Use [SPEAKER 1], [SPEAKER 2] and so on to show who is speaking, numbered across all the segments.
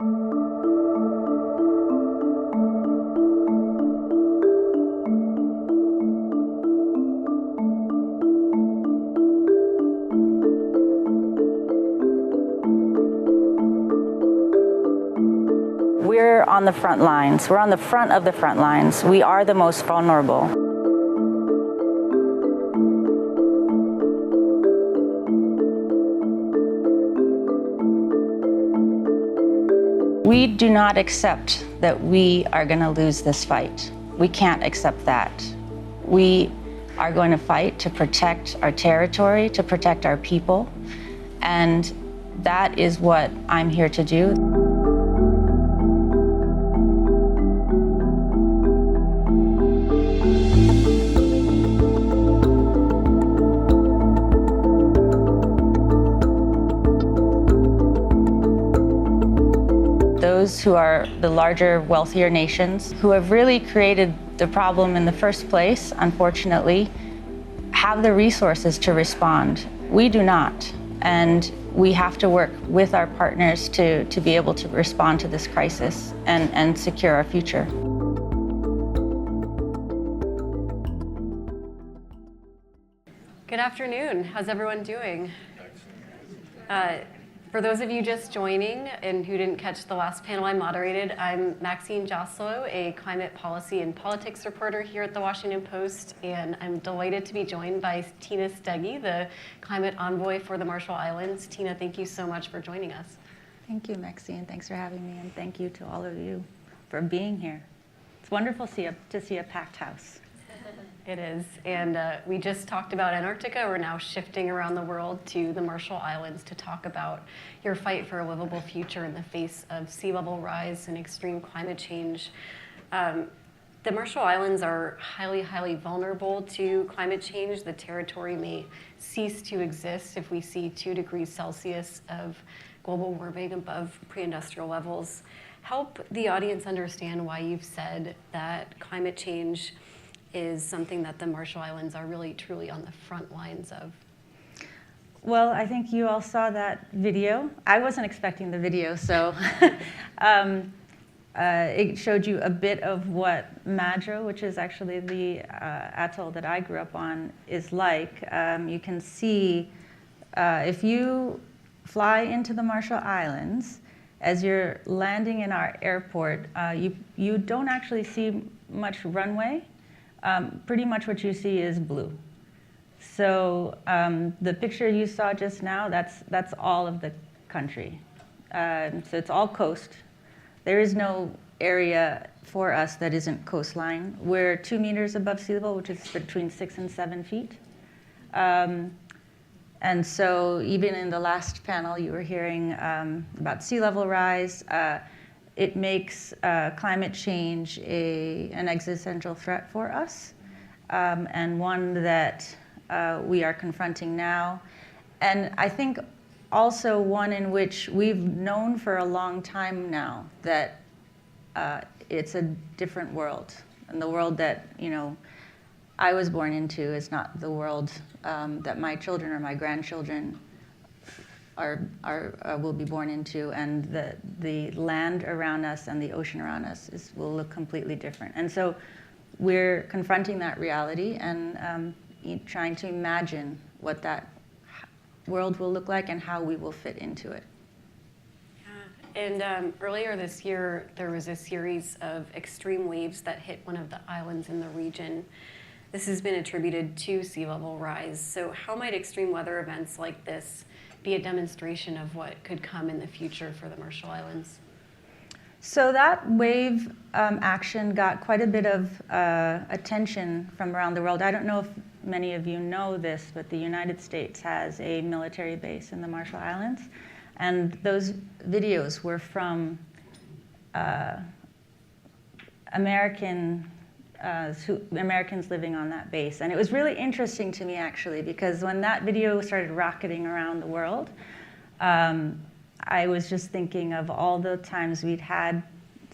[SPEAKER 1] We're on the front lines. We're on the front of the front lines. We are the most vulnerable. We do not accept that we are going to lose this fight. We can't accept that. We are going to fight to protect our territory, to protect our people, and that is what I'm here to do. Those who are the larger, wealthier nations, who have really created the problem in the first place, unfortunately, have the resources to respond. We do not, and we have to work with our partners to be able to respond to this crisis and secure our future.
[SPEAKER 2] Good afternoon. How's everyone doing? For those of you just joining and who didn't catch the last panel I moderated, I'm Maxine Joslow, a climate policy and politics reporter here at the Washington Post, and I'm delighted to be joined by Tina Stege, the climate envoy for the Marshall Islands. Tina, thank you so much for joining us.
[SPEAKER 1] Thank you, Maxine. Thanks for having me, and thank you to all of you for being here. It's wonderful to see a packed house.
[SPEAKER 2] It is, and we just talked about Antarctica. We're now shifting around the world to the Marshall Islands to talk about your fight for a livable future in the face of sea level rise and extreme climate change. The Marshall Islands are highly, highly vulnerable to climate change. The territory may cease to exist if we see 2 degrees Celsius of global warming above pre-industrial levels. Help the audience understand why you've said that climate change is something that the Marshall Islands are really, truly on the front lines of.
[SPEAKER 1] Well, I think you all saw that video. I wasn't expecting the video, so it showed you a bit of what Madro, which is actually the atoll that I grew up on, is like. You can see if you fly into the Marshall Islands, as you're landing in our airport, you don't actually see much runway. Pretty much what you see is blue. So the picture you saw just now, that's all of the country. So it's all coast. There is no area for us that isn't coastline. We're 2 meters above sea level, which is between 6 and 7 feet. And so even in the last panel, you were hearing about sea level rise. It makes climate change an existential threat for us, and one that we are confronting now. And I think also one in which we've known for a long time now that it's a different world. And the world that I was born into is not the world that my children or my grandchildren will be born into, and the land around us and the ocean around us will look completely different. And so we're confronting that reality and trying to imagine what that world will look like and how we will fit into it.
[SPEAKER 2] Yeah. And earlier this year, there was a series of extreme waves that hit one of the islands in the region. This has been attributed to sea level rise. So how might extreme weather events like this be a demonstration of what could come in the future for the Marshall Islands?
[SPEAKER 1] So that wave action got quite a bit of attention from around the world. I don't know if many of you know this, but the United States has a military base in the Marshall Islands. And those videos were from Americans living on that base. And it was really interesting to me, actually, because when that video started rocketing around the world, I was just thinking of all the times we'd had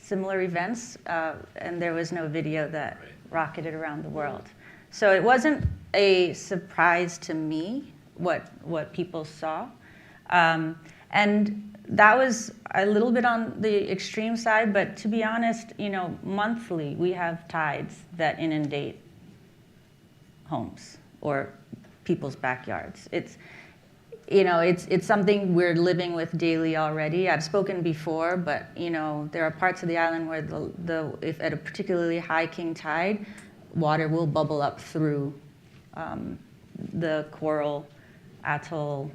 [SPEAKER 1] similar events, and there was no video that rocketed around the world. So it wasn't a surprise to me what people saw. And that was a little bit on the extreme side, but to be honest, monthly we have tides that inundate homes or people's backyards. It's something we're living with daily already. I've spoken before, but there are parts of the island where if at a particularly high king tide, water will bubble up through the coral atoll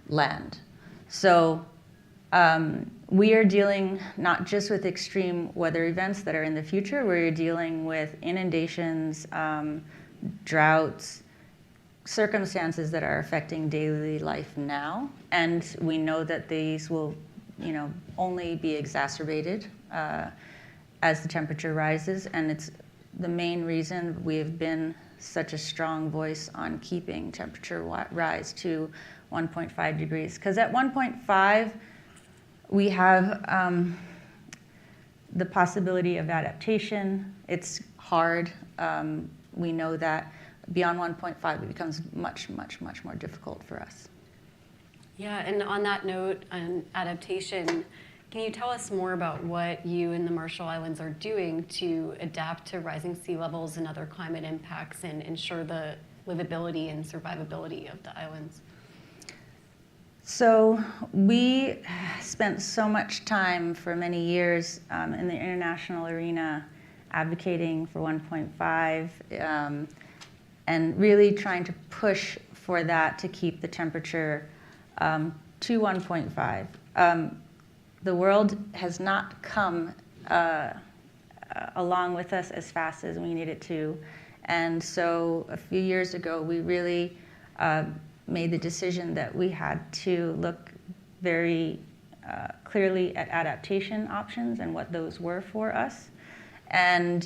[SPEAKER 1] land. So we are dealing not just with extreme weather events that are in the future, we're dealing with inundations, droughts, circumstances that are affecting daily life now. And we know that these will, only be exacerbated as the temperature rises. And it's the main reason we've been such a strong voice on keeping temperature rise to 1.5 degrees. Because at 1.5, we have the possibility of adaptation. It's hard. We know that beyond 1.5, it becomes much, much, much more difficult for us.
[SPEAKER 2] Yeah, and on that note, on adaptation, can you tell us more about what you and the Marshall Islands are doing to adapt to rising sea levels and other climate impacts and ensure the livability and survivability of the islands?
[SPEAKER 1] So we spent so much time for many years in the international arena advocating for 1.5 and really trying to push for that to keep the temperature to 1.5. The world has not come along with us as fast as we need it to. And so a few years ago, we really made the decision that we had to look very clearly at adaptation options and what those were for us. And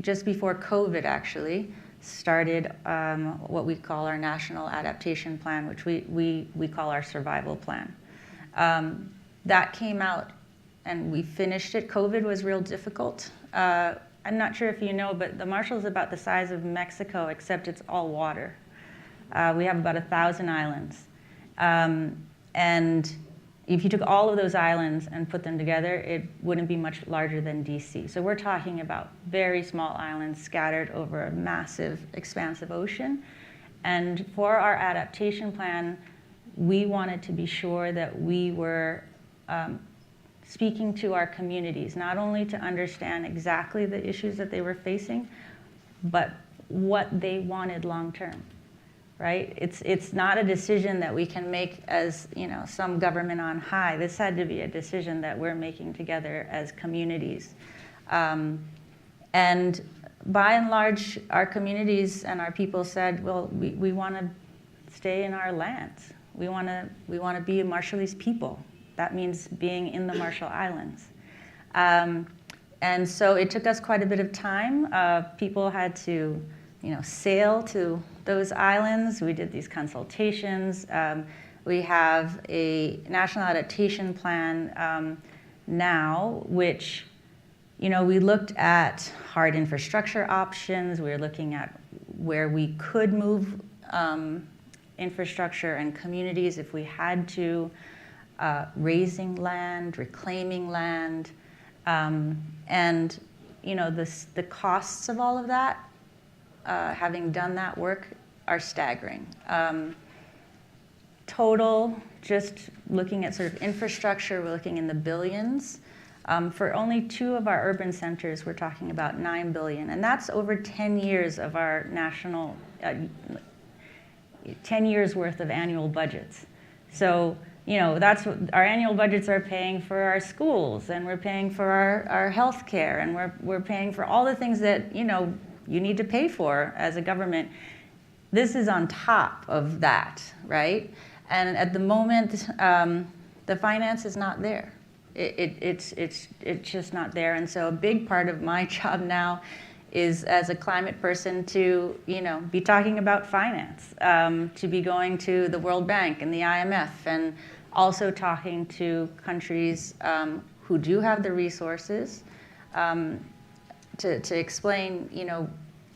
[SPEAKER 1] just before COVID actually, started what we call our National Adaptation Plan, which we call our survival plan. That came out and we finished it. COVID was real difficult. I'm not sure if you know, but the Marshall is about the size of Mexico, except it's all water. We have about 1,000 islands. And if you took all of those islands and put them together, it wouldn't be much larger than DC. So we're talking about very small islands scattered over a massive, expansive ocean. And for our adaptation plan, we wanted to be sure that we were speaking to our communities, not only to understand exactly the issues that they were facing, but what they wanted long term. Right? It's not a decision that we can make as some government on high. This had to be a decision that we're making together as communities. And by and large, our communities and our people said, well, we want to stay in our lands. We want to be a Marshallese people. That means being in the Marshall Islands. And so it took us quite a bit of time. People had to sail to those islands. We did these consultations. We have a national adaptation plan now, which, we looked at hard infrastructure options. We were looking at where we could move infrastructure and communities if we had to, raising land, reclaiming land, and the costs of all of that, having done that work, are staggering. Total, just looking at sort of infrastructure, we're looking in the billions. For only 2 of our urban centers, we're talking about $9 billion, and that's over 10 years of our national, 10 years worth of annual budgets. So, that's what our annual budgets are paying for our schools, and we're paying for our health care, and we're paying for all the things that, you need to pay for as a government. This is on top of that, right? And at the moment, the finance is not there. It's just not there. And so a big part of my job now is, as a climate person, to be talking about finance, to be going to the World Bank and the IMF, and also talking to countries who do have the resources, to explain,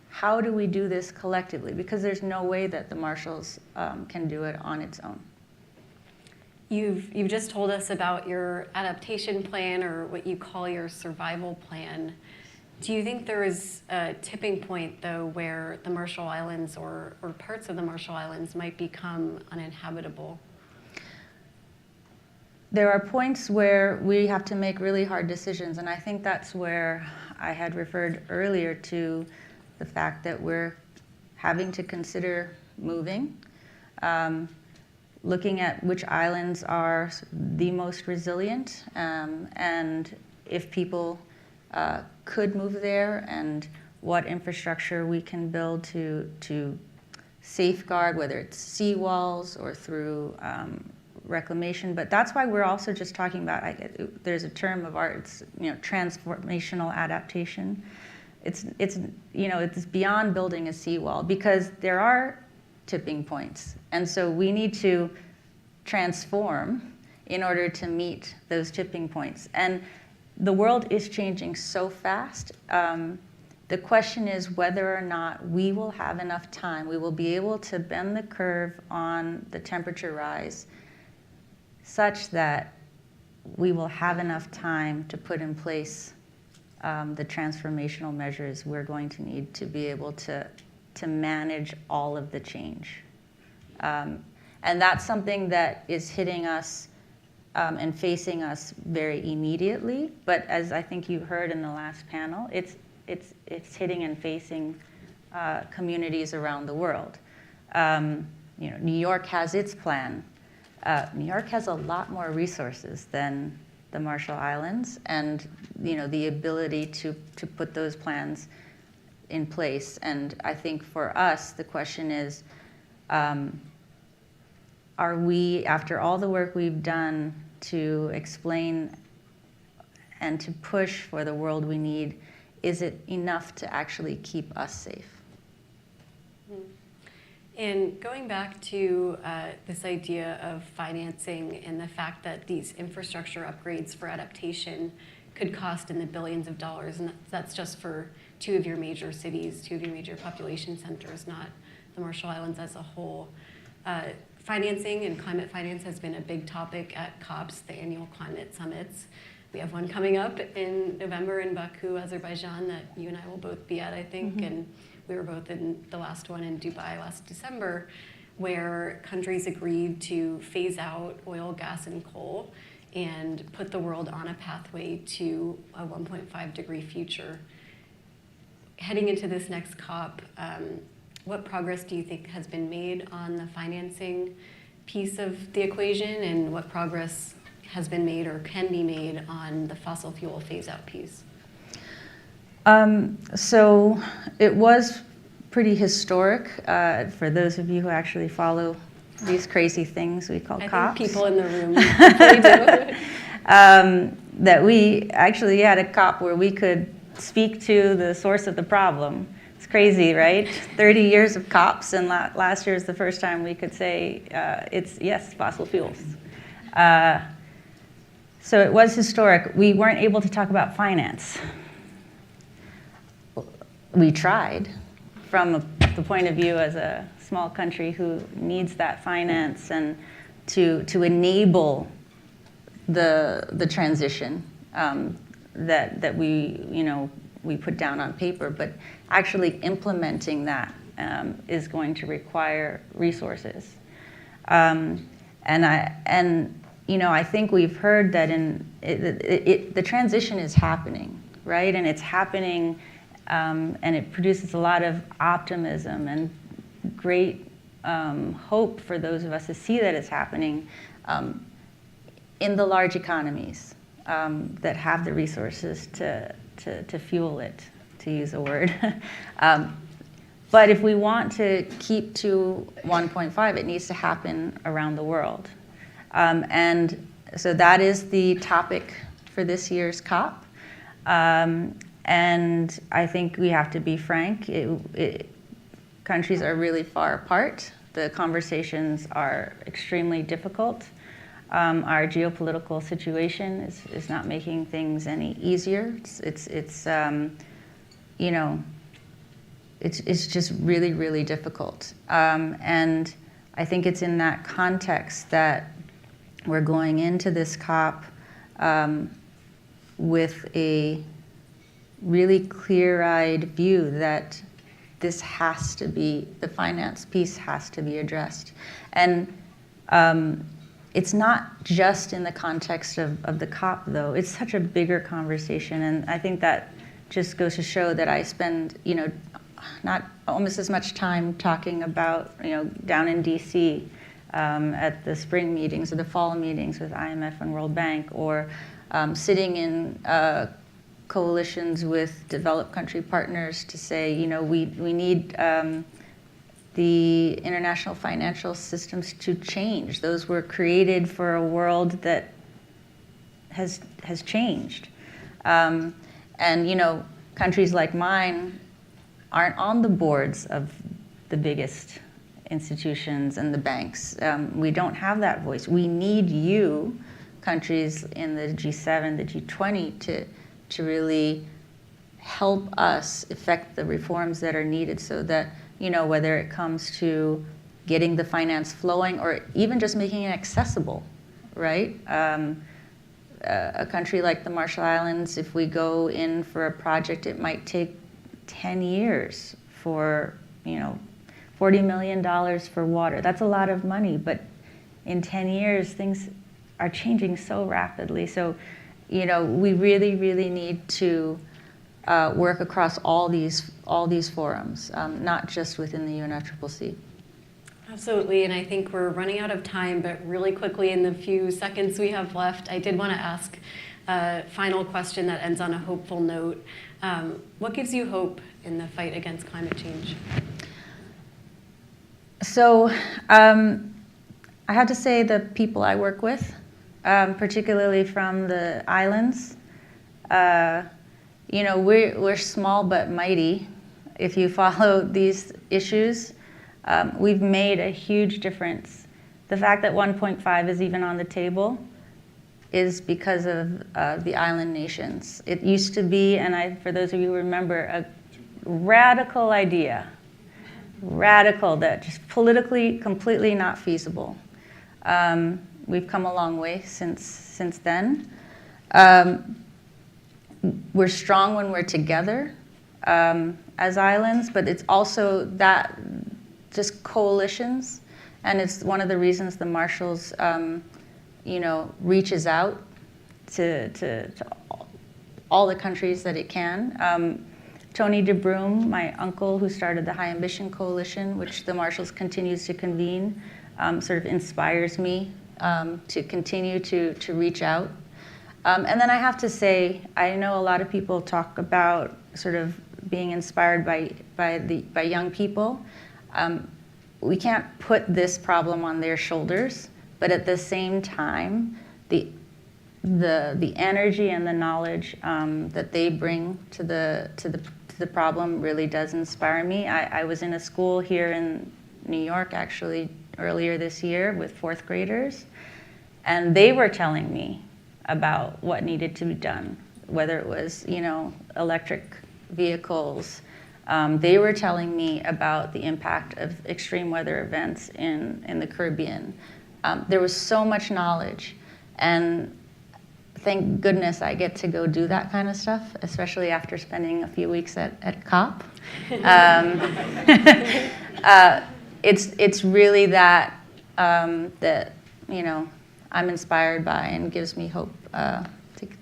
[SPEAKER 1] how do we do this collectively? Because there's no way that the Marshalls can do it on its own.
[SPEAKER 2] You've just told us about your adaptation plan, or what you call your survival plan. Do you think there is a tipping point, though, where the Marshall Islands or parts of the Marshall Islands might become uninhabitable?
[SPEAKER 1] There are points where we have to make really hard decisions, and I think that's where I had referred earlier to the fact that we're having to consider moving, looking at which islands are the most resilient, and if people could move there, and what infrastructure we can build to safeguard, whether it's seawalls or through reclamation. But that's why we're also just talking about, there's a term of art, it's transformational adaptation. It's beyond building a seawall, because there are tipping points, and so we need to transform in order to meet those tipping points. And the world is changing so fast. The question is whether or not we will have enough time, we will be able to bend the curve on the temperature rise such that we will have enough time to put in place the transformational measures we're going to need to be able to manage all of the change. And that's something that is hitting us and facing us very immediately. But as I think you heard in the last panel, it's hitting and facing communities around the world. New York has its plan. New York has a lot more resources than the Marshall Islands, and the ability to put those plans in place. And I think for us, the question is, are we, after all the work we've done to explain and to push for the world we need, is it enough to actually keep us safe?
[SPEAKER 2] And going back to this idea of financing and the fact that these infrastructure upgrades for adaptation could cost in the billions of dollars, and that's just for two of your major cities, two of your major population centers, not the Marshall Islands as a whole. Financing and climate finance has been a big topic at COPs, the annual climate summits. We have one coming up in November in Baku, Azerbaijan, that you and I will both be at, I think. Mm-hmm. And we were both in the last one in Dubai last December, where countries agreed to phase out oil, gas, and coal and put the world on a pathway to a 1.5 degree future. Heading into this next COP, what progress do you think has been made on the financing piece of the equation, and what progress has been made or can be made on the fossil fuel phase-out piece?
[SPEAKER 1] So it was pretty historic for those of you who actually follow these crazy things we call COPs.
[SPEAKER 2] I think people in the room really do.
[SPEAKER 1] That we actually had a COP where we could speak to the source of the problem. It's crazy, right? 30 years of COPs, and last year is the first time we could say it's, yes, fossil fuels. So it was historic. We weren't able to talk about finance. We tried from the point of view as a small country who needs that finance and to enable the transition that we put down on paper, but actually implementing that is going to require resources. I think we've heard that the transition is happening, right? And it's happening, and it produces a lot of optimism and great hope for those of us to see that it's happening in the large economies that have the resources to fuel it, to use a word. But if we want to keep to 1.5, it needs to happen around the world. And so that is the topic for this year's COP. And I think we have to be frank. Countries are really far apart. The conversations are extremely difficult. Our geopolitical situation is not making things any easier. It's just really, really difficult. And I think it's in that context that we're going into this COP with a really clear-eyed view that this has to be, the finance piece has to be addressed. And it's not just in the context of the COP, though. It's such a bigger conversation, and I think that just goes to show that I spend, not almost as much time talking about, down in DC at the spring meetings or the fall meetings with IMF and World Bank, or sitting in coalitions with developed country partners to say, we need the international financial systems to change. Those were created for a world that has changed. And countries like mine aren't on the boards of the biggest institutions and the banks. We don't have that voice. We need you, countries in the G7, the G20, to really help us effect the reforms that are needed so that, whether it comes to getting the finance flowing or even just making it accessible, right? A country like the Marshall Islands, if we go in for a project, it might take 10 years for, $40 million for water. That's a lot of money, but in 10 years, things are changing so rapidly. So, we really, really need to work across all these forums, not just within the UNFCCC.
[SPEAKER 2] Absolutely, and I think we're running out of time, but really quickly in the few seconds we have left, I did want to ask a final question that ends on a hopeful note. What gives you hope in the fight against climate change?
[SPEAKER 1] So I have to say the people I work with, particularly from the islands, we're small but mighty. If you follow these issues, we've made a huge difference. The fact that 1.5 is even on the table is because of the island nations. It used to be, and for those of you who remember, a radical idea, that just politically completely not feasible. We've come a long way since then. We're strong when we're together as islands, but it's also that just coalitions, and it's one of the reasons the Marshalls, reaches out to all the countries that it can. Tony DeBroom, my uncle, who started the High Ambition Coalition, which the Marshalls continues to convene, sort of inspires me to continue to reach out. And then I have to say, I know a lot of people talk about sort of being inspired by young people. We can't put this problem on their shoulders, but at the same time, the energy and the knowledge that they bring to the problem really does inspire me. I was in a school here in New York, actually, earlier this year with fourth graders, and they were telling me about what needed to be done, whether it was, electric vehicles. They were telling me about the impact of extreme weather events in the Caribbean. There was so much knowledge, and thank goodness I get to go do that kind of stuff, especially after spending a few weeks at COP. It's really that I'm inspired by and gives me hope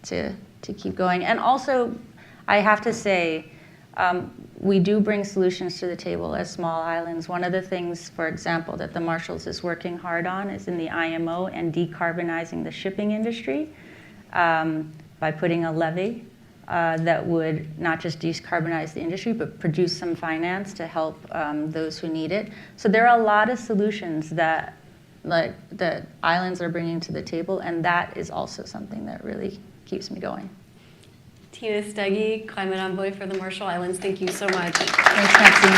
[SPEAKER 1] to keep going. And also, I have to say, we do bring solutions to the table as small islands. One of the things, for example, that the Marshalls is working hard on is in the IMO and decarbonizing the shipping industry by putting a levy that would not just decarbonize the industry, but produce some finance to help those who need it. So there are a lot of solutions that islands are bringing to the table, and that is also something that really keeps me going.
[SPEAKER 2] Tina Stege, Climate Envoy for the Marshall Islands, thank you so much.
[SPEAKER 1] Thanks, Maxine.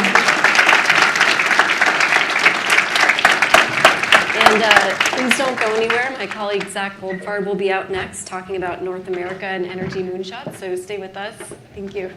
[SPEAKER 2] And please don't go anywhere. My colleague Zach Goldfarb will be out next talking about North America and energy moonshots, so stay with us. Thank you.